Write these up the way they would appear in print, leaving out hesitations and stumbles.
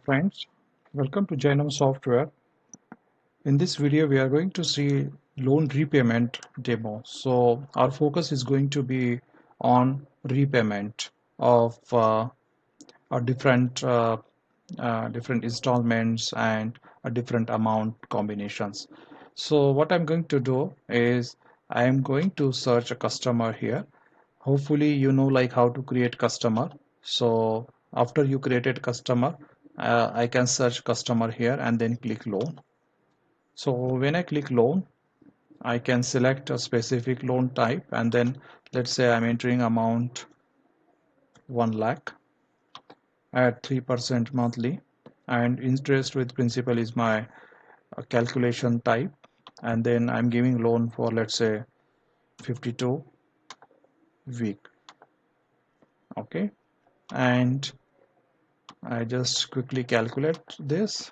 Friends, welcome to Jainam software. In this video, we are going to see loan repayment demo. So our focus is going to be on repayment of a different installments and a different amount combinations. So what I'm going to do is I am going to search a customer here. Hopefully you know like how to create customer. So after you created customer, I can search customer here and then click loan. So when I click loan, I can select a specific loan type, and then let's say I'm entering amount 1 lakh at 3% monthly, and interest with principal is my calculation type, and then I'm giving loan for let's say 52 week. Okay, and I just quickly calculate this.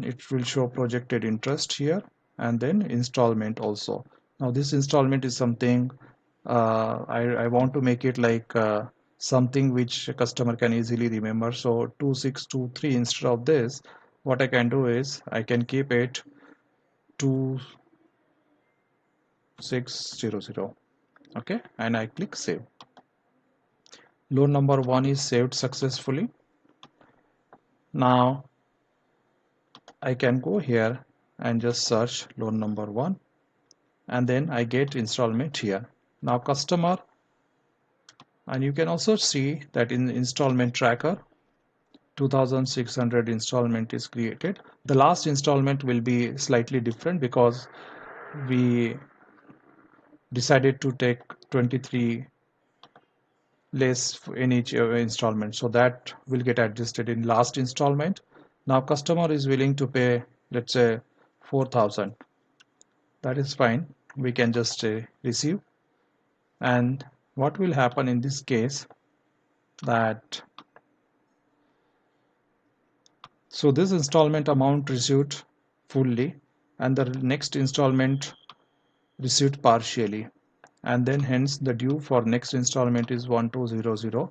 It will show projected interest here and then installment also. Now this installment is something I want to make it like something which a customer can easily remember. So 2623 instead of this, what I can do is I can keep it 2600. Okay, and I click save. Loan number 1 is saved successfully. Now I can go here and just search loan number 1, and then I get installment here. Now customer, and you can also see that in installment tracker 2600 installment is created. The last installment will be slightly different because we decided to take 23 less in each installment, so that will get adjusted in last installment. Now customer is willing to pay let's say 4000. That is fine, we can just receive. And what will happen in this case, that so this installment amount received fully and the next installment received partially, and then hence the due for next installment is 1200,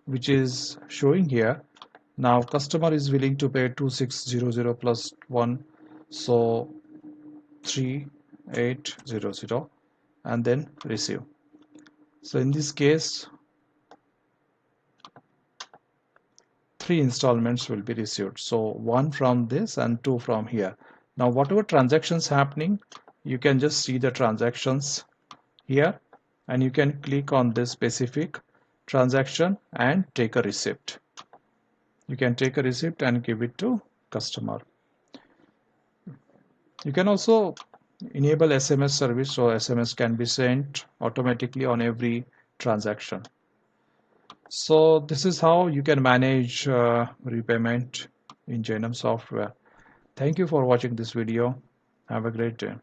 which is showing here. Now customer is willing to pay 2600 plus 1, so 3800, and then receive. So in this case 3 installments will be received, so 1 from this and 2 from here. Now whatever transactions happening, you can just see the transactions here, and you can click on this specific transaction and take a receipt. You can take a receipt and give it to customer. You can also enable SMS service, so SMS can be sent automatically on every transaction. So this is how you can manage repayment in Jainam software. Thank you for watching this video. Have a great day.